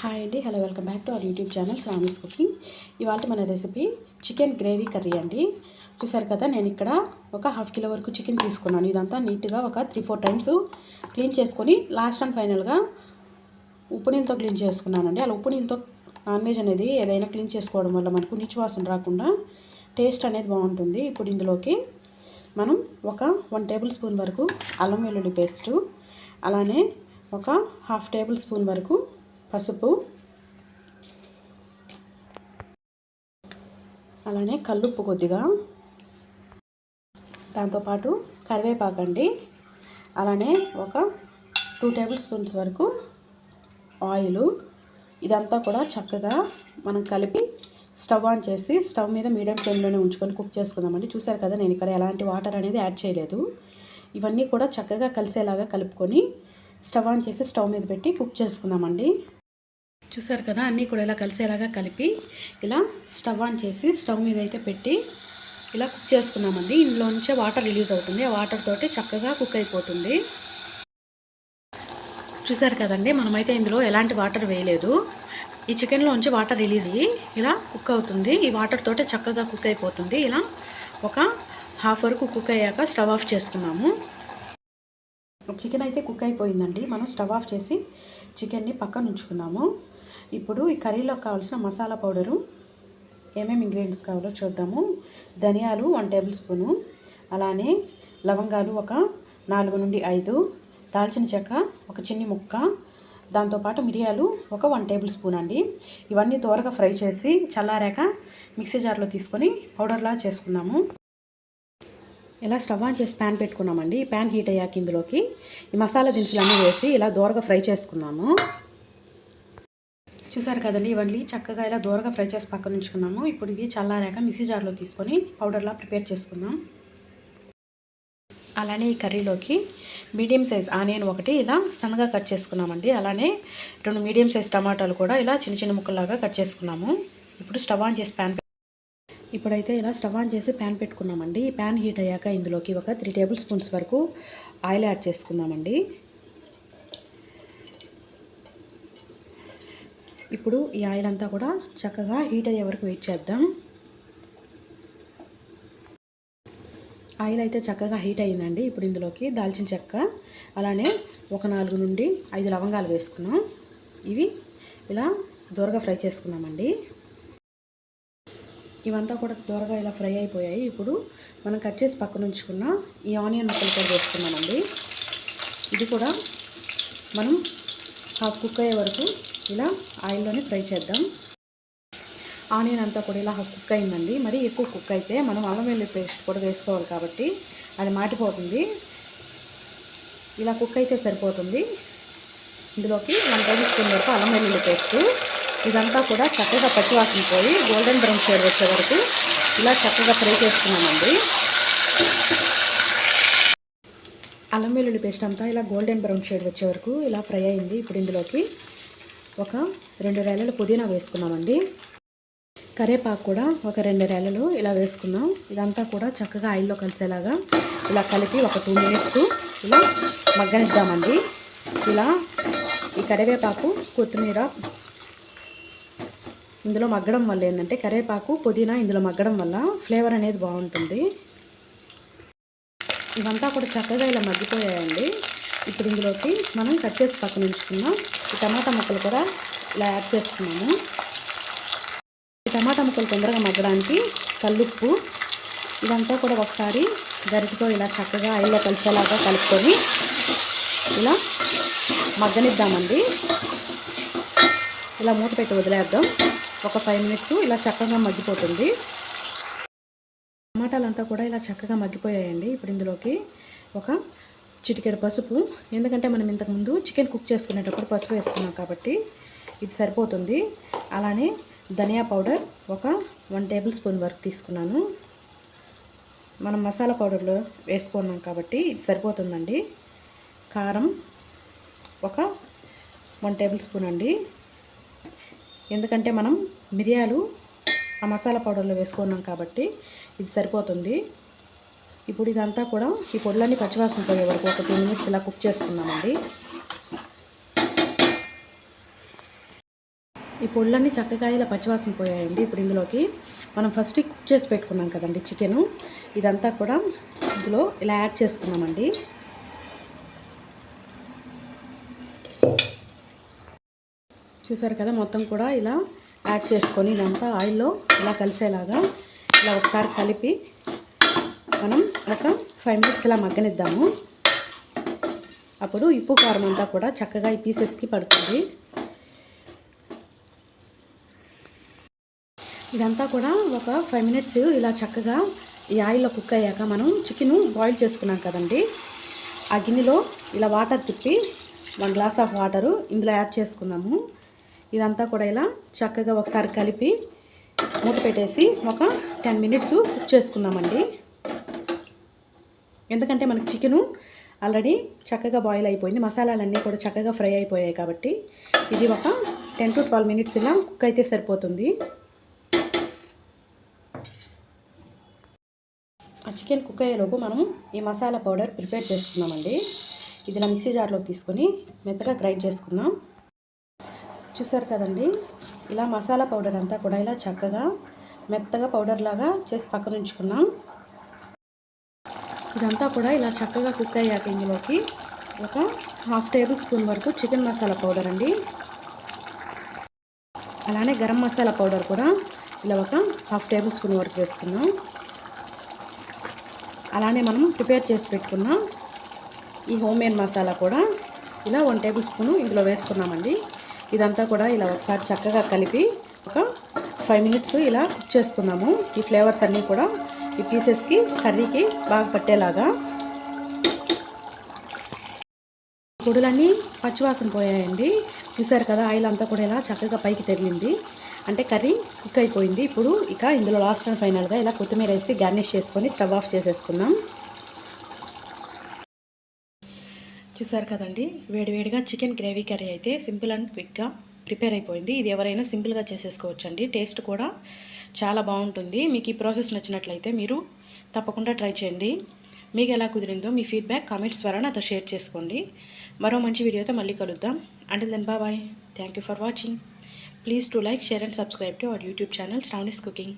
Hi అండి, hello, welcome back to our YouTube channel Sravani's cooking. ఇవాళ మన రెసిపీ చికెన్ గ్రేవీ కర్రీ అండి. చూసారు కదా, నేను ఇక్కడ ఒక ½ కిలో వరకు చికెన్ తీసుకున్నాను. ఇదంతా నీట్గా ఒక 3-4 టైమ్స్ క్లీన్ చేసుకొని లాస్ట్ అండ్ ఫైనల్గా ఉప్పు నీళ్ళతో క్లీన్ చేసుకున్నానండి. అలా ఉప్పు నీళ్ళతో నాన్ వెజ్ అనేది ఏదైనా క్లీన్ చేసుకోవడం వల్ల మనకు నీచు వాసన రాకుండా టేస్ట్ అనేది బాగుంటుంది. ఇప్పుడు ఇందులోకి మనం ఒక 1 టేబుల్ స్పూన్ వరకు అల్లం వెల్లుల్లి పేస్టు, అలానే ఒక ½ టేబుల్ స్పూన్ వరకు పసుపు, అలానే కల్లుప్పు కొద్దిగా, దాంతోపాటు కరివేపాకు అండి, అలానే ఒక 2 టేబుల్ స్పూన్స్ వరకు ఆయిల్. ఇదంతా కూడా చక్కగా మనం కలిపి స్టవ్ ఆన్ చేసి స్టవ్ మీద మీడియం ఫ్లేమ్లోనే ఉంచుకొని కుక్ చేసుకుందామండి. చూసారు కదా, నేను ఇక్కడ ఎలాంటి వాటర్ అనేది యాడ్ చేయలేదు. ఇవన్నీ కూడా చక్కగా కలిసేలాగా కలుపుకొని స్టవ్ ఆన్ చేసి స్టవ్ మీద పెట్టి కుక్ చేసుకుందామండి. చూసారు కదా, అన్నీ కూడా ఇలా కలిసేలాగా కలిపి ఇలా స్టవ్ ఆన్ చేసి స్టవ్ మీద అయితే పెట్టి ఇలా కుక్ చేసుకున్నామండి. ఇందులో నుంచే వాటర్ రిలీజ్ అవుతుంది. ఆ వాటర్ తోటి చక్కగా కుక్ అయిపోతుంది. చూసారు కదండి, మనమైతే ఇందులో ఎలాంటి వాటర్ వేయలేదు. ఈ చికెన్లోంచి వాటర్ రిలీజ్ అయ్యి ఇలా కుక్ అవుతుంది. ఈ వాటర్ తోటి చక్కగా కుక్ అయిపోతుంది. ఇలా ఒక ½ వరకు కుక్ అయ్యాక స్టవ్ ఆఫ్ చేసుకున్నాము. చికెన్ అయితే కుక్ అయిపోయిందండి. మనం స్టవ్ ఆఫ్ చేసి చికెన్ని పక్కన ఉంచుకున్నాము. ఇప్పుడు ఈ కర్రీలోకి కావాల్సిన మసాలా పౌడరు ఏమేమి ఇంగ్రీడియంట్స్ కావాలో చూద్దాము. ధనియాలు 1 టేబుల్ స్పూను, అలానే లవంగాలు ఒక 4 నుండి 5, దాల్చిన చెక్క ఒక చిన్ని ముక్క, దాంతోపాటు మిరియాలు ఒక 1 టేబుల్ స్పూన్ అండి. ఇవన్నీ త్వరగా ఫ్రై చేసి చల్లారాక మిక్సీ జార్లో తీసుకొని పౌడర్లా చేసుకుందాము. ఇలా స్టవ్ ఆన్ చేసి ప్యాన్ పెట్టుకున్నామండి. ఈ ప్యాన్ హీట్ అయ్యాక ఇందులోకి ఈ మసాలా దినుసులన్నీ వేసి ఇలా దోరగా ఫ్రై చేసుకుందాము. చూసారు కదండి, ఇవన్నీ చక్కగా ఇలా దూరగా ఫ్రై చేసి పక్కన ఉంచుకున్నాము. ఇప్పుడు ఇవి చల్లారాక మిక్సీ జార్లో తీసుకొని పౌడర్లా ప్రిపేర్ చేసుకుందాం. అలానే ఈ కర్రీలోకి మీడియం సైజ్ ఆనియన్ ఒకటి ఇలా సన్నగా కట్ చేసుకున్నామండి. అలానే 2 మీడియం సైజ్ టమాటాలు కూడా ఇలా చిన్న చిన్న ముక్కలాగా కట్ చేసుకున్నాము. ఇప్పుడు స్టవ్ ఆన్ చేసి ఇప్పుడైతే ఇలా స్టవ్ ఆన్ చేసి ప్యాన్ పెట్టుకున్నామండి. ఈ ప్యాన్ హీట్ అయ్యాక ఇందులోకి ఒక 3 టేబుల్ స్పూన్స్ వరకు ఆయిల్ యాడ్ చేసుకుందామండి. ఇప్పుడు ఈ ఆయిల్ అంతా కూడా చక్కగా హీట్ అయ్యే వరకు వెయిట్ చేద్దాం. ఆయిల్ అయితే చక్కగా హీట్ అయ్యిందండి. ఇప్పుడు ఇందులోకి దాల్చిన చెక్క, అలానే ఒక 4 నుండి 5 లవంగాలు వేసుకున్నాం. ఇవి ఇలా దూరగా ఫ్రై చేసుకున్నామండి. ఇవంతా కూడా దూరగా ఇలా ఫ్రై అయిపోయాయి. ఇప్పుడు మనం కట్ చేసి పక్కన ఉంచుకున్న ఈ ఆనియన్ ముక్కలు కూడా వేసుకున్నామండి. ఇది కూడా మనం హాఫ్ కుక్ అయ్యే వరకు ఇలా ఆయిల్లోనే ఫ్రై చేద్దాం. ఆనియన్ అంతా కూడా ఇలా హాఫ్ కుక్ అయిందండి. మరి ఎక్కువ కుక్ అయితే మనం అల్లం వెల్లుల్లి పేస్ట్ కూడా వేసుకోవాలి కాబట్టి అది మాటిపోతుంది. ఇలా కుక్ అయితే సరిపోతుంది. ఇందులోకి 1 టేబుల్ స్పూన్ వరకు అల్లం వెల్లుల్లి పేస్ట్, ఇదంతా కూడా చక్కగా పచ్చివాసన పోయి గోల్డెన్ బ్రౌన్ షేడ్ వచ్చే వరకు ఇలా చక్కగా ఫ్రై చేసుకున్నామండి. అల్లం వెల్లుల్లి పేస్ట్ అంతా ఇలా గోల్డెన్ బ్రౌన్ షేడ్ వచ్చే వరకు ఇలా ఫ్రై అయింది. ఇప్పుడు ఇందులోకి ఒక 2 రెల్లలు పుదీనా వేసుకున్నామండి. కరివేపాకు కూడా ఒక 2 రెల్లలు ఇలా వేసుకున్నాం. ఇదంతా కూడా చక్కగా ఆయిల్లో కలిసేలాగా ఇలా కలిపి ఒక 2 మినిట్స్ ఇలా మగ్గనిద్దామండి. ఇలా ఈ కరివేపాకు కొత్తిమీర ఇందులో మగ్గడం వల్ల ఏంటంటే కరివేపాకు పుదీనా ఇందులో మగ్గడం వల్ల ఫ్లేవర్ అనేది బాగుంటుంది. ఇవంతా కూడా చక్కగా ఇలా మగ్గిపోయాయండి. ఇప్పుడు ఇందులోకి మనం కట్ చేసి పక్కన ఉంచుకున్నాం ఈ టమాటా ముక్కలు కూడా ఇలా యాడ్ చేసుకున్నాము. ఈ టమాటా ముక్కలు తొందరగా మగ్గడానికి కల్లుప్పు, ఇదంతా కూడా ఒకసారి గరిటతో ఇలా చక్కగా ఆయిల్లో కలిసేలాగా కలుపుకొని ఇలా మగ్గనిద్దామండి. ఇలా మూత పెట్టి వదిలేద్దాం. ఒక 5 మినిట్స్ ఇలా చక్కగా మగ్గిపోతుంది. టమాటాలంతా కూడా ఇలా చక్కగా మగ్గిపోయాయండి. ఇప్పుడు ఇందులోకి ఒక చిటికెడు పసుపు, ఎందుకంటే మనం ఇంతకుముందు చికెన్ కుక్ చేసుకునేటప్పుడు పసుపు వేసుకున్నాం కాబట్టి ఇది సరిపోతుంది. అలానే ధనియా పౌడర్ ఒక 1 టేబుల్ స్పూన్ వరకు తీసుకున్నాను. మనం మసాలా పౌడర్లో వేసుకున్నాం కాబట్టి ఇది సరిపోతుందండి. కారం ఒక 1 టేబుల్ స్పూన్ అండి, ఎందుకంటే మనం మిరియాలు ఆ మసాలా పౌడర్లో వేసుకున్నాం కాబట్టి ఇది సరిపోతుంది. ఇప్పుడు ఇదంతా కూడా ఈ పొడులన్నీ పచ్చివాసన పోయే వరకు ఒక 2 మినిట్స్ ఇలా కుక్ చేసుకున్నామండి. ఈ పొళ్ళన్నీ చక్కగా ఇలా పచ్చివాసన పోయాయండి. ఇప్పుడు ఇందులోకి మనం ఫస్ట్ కుక్ చేసి పెట్టుకున్నాం కదండి చికెను, ఇదంతా కూడా ఇందులో ఇలా యాడ్ చేసుకున్నామండి. చూసారు కదా, మొత్తం కూడా ఇలా యాడ్ చేసుకొని ఇదంతా ఆయిల్లో ఇలా కలిసేలాగా ఇలా ఒకసారి కలిపి మనం ఒక 5 మినిట్స్ ఇలా మగ్గనిద్దాము. అప్పుడు ఉప్పు కారం అంతా కూడా చక్కగా ఈ పీసెస్కి పడుతుంది. ఇదంతా కూడా ఒక 5 మినిట్స్ ఇలా చక్కగా ఈ ఆయిల్లో కుక్ అయ్యాక మనం చికెను బాయిల్ చేసుకున్నాం కదండి, ఆ గిన్నెలో ఇలా వాటర్ తిప్పి 1 గ్లాస్ ఆఫ్ వాటరు ఇందులో యాడ్ చేసుకున్నాము. ఇదంతా కూడా ఇలా చక్కగా ఒకసారి కలిపి మూత పెట్టేసి ఒక 10 మినిట్స్ కుక్ చేసుకున్నామండి. ఎందుకంటే మనకి చికెను ఆల్రెడీ చక్కగా బాయిల్ అయిపోయింది, మసాలాలన్నీ కూడా చక్కగా ఫ్రై అయిపోయాయి కాబట్టి ఇది ఒక 10 to 12 మినిట్స్ ఇలా కుక్ అయితే సరిపోతుంది. ఆ చికెన్ కుక్ అయ్యేలోపు మనం ఈ మసాలా పౌడర్ ప్రిపేర్ చేసుకున్నామండి. ఇది ఇలా మిక్సీ జార్లోకి తీసుకొని మెత్తగా గ్రైండ్ చేసుకున్నాం. చూసారు కదండి, ఇలా మసాలా పౌడర్ అంతా కూడా ఇలా చక్కగా మెత్తగా పౌడర్ లాగా చేసి పక్కన ఉంచుకున్నాం. ఇదంతా కూడా ఇలా చక్కగా కుక్ అయ్యాక ఇందులోకి ఒక 1/2 టేబుల్ స్పూన్ వరకు చికెన్ మసాలా పౌడర్ అండి, అలానే గరం మసాలా పౌడర్ కూడా ఇలా ఒక 1/2 టేబుల్ స్పూన్ వరకు వేసుకున్నాం. అలానే మనం ప్రిపేర్ చేసి పెట్టుకున్న ఈ హోమ్మేడ్ మసాలా కూడా ఇలా 1 టేబుల్ స్పూను ఇందులో వేసుకున్నామండి. ఇదంతా కూడా ఇలా ఒకసారి చక్కగా కలిపి ఒక 5 మినిట్స్ ఇలా కుక్ చేసుకున్నాము. ఈ ఫ్లేవర్స్ అన్నీ కూడా ఈ పీసెస్కి కర్రీకి బాగా పట్టేలాగా. పొడులన్నీ పచ్చివాసన పోయాయండి. చూసారు కదా, ఆయిల్ అంతా కూడా ఇలా చక్కగా పైకి తగిలింది, అంటే కర్రీ కుక్ అయిపోయింది. ఇప్పుడు ఇక ఇందులో లాస్ట్ అండ్ ఫైనల్గా ఇలా కొత్తిమీర వేసి గార్నిష్ చేసుకొని స్టవ్ ఆఫ్ చేసేసుకుందాం. చూసారు కదండి, వేడివేడిగా చికెన్ గ్రేవీ కర్రీ అయితే సింపుల్ అండ్ క్విక్గా ప్రిపేర్ అయిపోయింది. ఇది ఎవరైనా సింపుల్గా చేసేసుకోవచ్చండి, టేస్ట్ కూడా చాలా బాగుంటుంది. మీకు ఈ ప్రాసెస్ నచ్చినట్లయితే మీరు తప్పకుండా ట్రై చేయండి. మీకు ఎలా కుదిరిందో మీ ఫీడ్బ్యాక్ కామెంట్స్ ద్వారా నాతో షేర్ చేసుకోండి. మరో మంచి వీడియోతో మళ్ళీ కలుద్దాం. Until then bye. Thank you for watching. Please do like, share and subscribe to our YouTube channel Shravani's Cooking.